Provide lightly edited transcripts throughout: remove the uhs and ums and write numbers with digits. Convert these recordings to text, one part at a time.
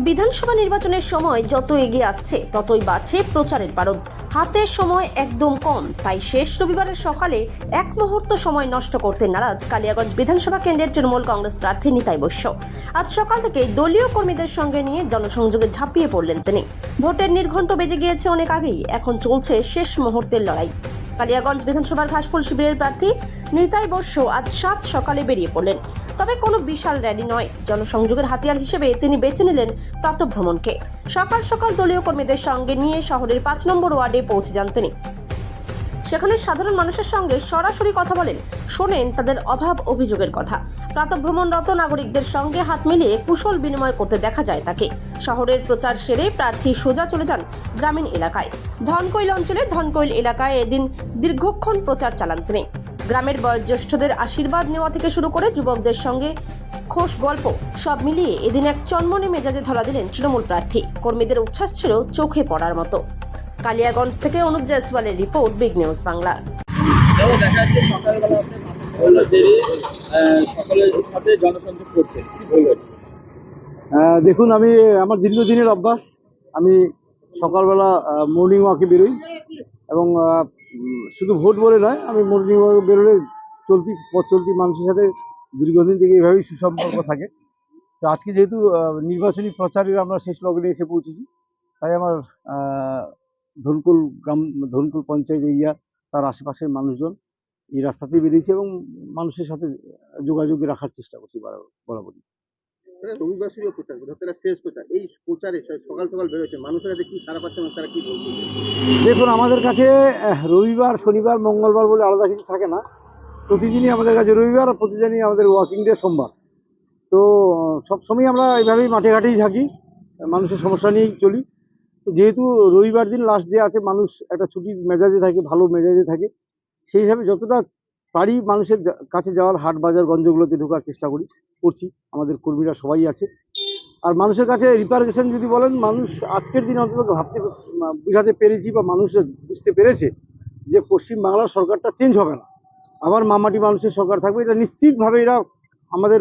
বিধানসভা নির্বাচনের সময় যত এগিয়ে আসছে ততই বাড়ছে প্রচারের পারদ। হাতে সময় একদম কম, তাই শেষ রবিবারের সকালে এক মুহূর্ত সময় নষ্ট করতে নারাজ কালিয়াগঞ্জ বিধানসভা কেন্দ্রের তৃণমূল কংগ্রেস প্রার্থী নিতাই বৈশ্য। আজ সকাল থেকে দলীয় কর্মীদের সঙ্গে নিয়ে জনসংযোগে ঝাঁপিয়ে পড়লেন তিনি। ভোটের নির্ঘণ্ট বেজে গিয়েছে অনেক আগেই, এখন চলছে শেষ মুহূর্তের লড়াই। কালিয়াগঞ্জ বিধানসভার ঘাসফুল শিবিরের প্রার্থী নিতাই বৈশ্য আজ সাত সকালে বেরিয়ে পড়লেন। তবে কোনো বিশাল র্যালি নয়, জনসংযোগের হাতিয়ার হিসেবে তিনি বেছে নিলেন প্রাতঃভ্রমণকে। সকাল সকাল দলীয় কর্মীদের সঙ্গে নিয়ে শহরের 5 নম্বর ওয়ার্ডে পৌঁছে যান তিনি। সেখানে সাধারণ মানুষের সঙ্গে সরাসরি কথা বলেন, শোনেন তাদের অভাব অভিযোগের কথা। প্রাতঃভ্রমণরত নাগরিকদের সঙ্গে হাত মিলিয়ে কুশল বিনিময় করতে দেখা যায় তাকে। শহরের প্রচার সেরে প্রার্থী সোজা চলে যান গ্রামীণ এলাকায়। ধনকৈল অঞ্চলে ধনকৈল এলাকায় এদিন দীর্ঘক্ষণ প্রচার চালান তিনি। গ্রামের বয়োজ্যেষ্ঠদের আশীর্বাদ নেওয়া থেকে শুরু করে যুবকদের সঙ্গে খোশ গল্প সব মিলিয়ে এদিন এক চনমনে মেজাজে ধরা দিলেন তৃণমূল প্রার্থী। কর্মীদের উচ্ছ্বাস ছিল চোখে পড়ার মতো। কালিয়াগঞ্জ থেকে অনুপ জয়সওয়ালের রিপোর্ট, বিগ নিউজ বাংলা। দেখা যাচ্ছে সকালবেলা সকলের সাথে জনসংযোগ করছে, কি বলবেন? দেখুন, আমি আমার দীর্ঘদিনের অভ্যাস, আমি সকালবেলা মর্নিং ওয়াকে বেরোই এবং শুধু ভোট বলে নয়, আমি মর্নিং ওয়াকে বেরোলে চলতি মানুষের সাথে দীর্ঘদিন থেকে এইভাবেই সুসম্পর্ক থাকে। তো আজকে যেহেতু নির্বাচনী প্রচারের আমরা শেষ লগ্নে এসে পৌঁছেছি, তাই আমার ধনকুল গ্রাম, ধনকুল পঞ্চায়েত এরিয়া, তার আশেপাশের মানুষজন এই রাস্তাতেই বেরিয়েছে এবং মানুষের সাথে যোগাযোগ রাখার চেষ্টা করছি বরাবরই। রবিবার ছিল প্রচার, শেষ প্রচার, এই প্রচারে সকাল সকাল বেরোচ্ছে, মানুষের কাছে কি সারা পাচ্ছে, তারা কি বলছে? দেখুন, আমাদের কাছে রবিবার, শনিবার, মঙ্গলবার বলে আলাদা কিছু থাকে না। প্রতিদিনই আমাদের কাছে রবিবার, আর প্রতিদিনই আমাদের ওয়ার্কিং ডে সোমবার। তো সবসময় আমরা এইভাবেই মাঠে ঘাটেই থাকি, মানুষের সমস্যা নিয়েই চলি। তো যেহেতু রবিবার দিন লাস্ট ডে আছে, মানুষ একটা ছুটির মেজাজে থাকে, ভালো মেজাজে থাকে, সেই হিসাবে যতটা পারি মানুষের কাছে যাওয়ার, হাট বাজার গঞ্জগুলোতে ঢোকার চেষ্টা করছি। আমাদের কর্মীরা সবাই আছে। আর মানুষের কাছে রিপারকেশন যদি বলেন, মানুষ আজকের দিনে অন্তত বুঝাতে পেরেছি বা মানুষ বুঝতে পেরেছে যে পশ্চিমবাংলার সরকারটা চেঞ্জ হবে না, আবার মামাটি মানুষের সরকার থাকবে। এটা নিশ্চিতভাবে এরা আমাদের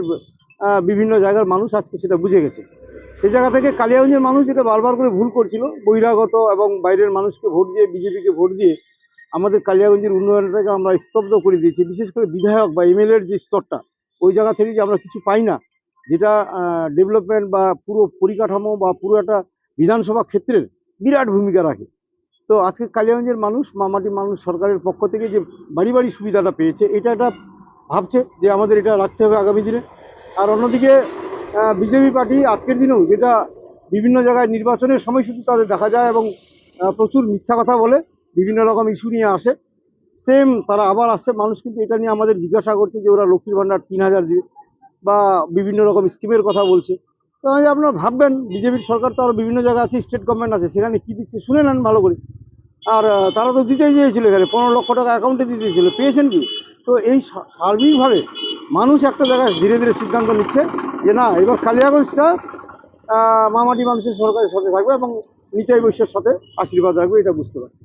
বিভিন্ন জায়গার মানুষ আজকে সেটা বুঝে গেছে। সেই জায়গা থেকে কালিয়াগঞ্জের মানুষ যেটা বারবার করে ভুল করছিল, বহিরাগত এবং বাইরের মানুষকে ভোট দিয়ে, বিজেপিকে ভোট দিয়ে আমাদের কালিয়াগঞ্জের উন্নয়নটাকে আমরা স্তব্ধ করে দিয়েছি। বিশেষ করে বিধায়ক বা এমএলএর যে স্তরটা, ওই জায়গা থেকে যে আমরা কিছু পাই না, যেটা ডেভেলপমেন্ট বা পুরো পরিকাঠামো বা পুরো একটা বিধানসভা ক্ষেত্রের বিরাট ভূমিকা রাখে। তো আজকে কালিয়াগঞ্জের মানুষ, মামাটি মানুষ সরকারের পক্ষ থেকে যে বাড়ি বাড়ি সুবিধাটা পেয়েছে, এটা ভাবছে যে আমাদের এটা রাখতে হবে আগামী দিনে। আর অন্যদিকে বিজেপি পার্টি আজকের দিনেও, যেটা বিভিন্ন জায়গায় নির্বাচনের সময় শুধু তাদের দেখা যায় এবং প্রচুর মিথ্যা কথা বলে, বিভিন্ন রকম ইস্যু নিয়ে আসে, সেম তারা আবার আসছে। মানুষ কিন্তু এটা নিয়ে আমাদের জিজ্ঞাসা করছে যে ওরা লক্ষ্মীর ভাণ্ডার 3000 দিবে বা বিভিন্ন রকম স্কিমের কথা বলছে। তো আপনারা ভাববেন, বিজেপির সরকার তো আরও বিভিন্ন জায়গায় আছে, স্টেট গভর্নমেন্ট আছে, সেখানে কী দিচ্ছে শুনে নেন ভালো করে। আর তারা তো দিতেই চেয়েছিল, এখানে 15 লক্ষ টাকা অ্যাকাউন্টে দিতে চেয়েছিল, পেয়েছেন কি? তো এই সার্বিকভাবে মানুষ একটা জায়গায় ধীরে ধীরে সিদ্ধান্ত নিচ্ছে যে না, এবার কালিয়াগঞ্জটা মামাটি মানুষের সরকারের সাথে থাকবে এবং নিতাই বৈশ্যর সাথে আশীর্বাদ রাখবে, এটা বুঝতে পারছি।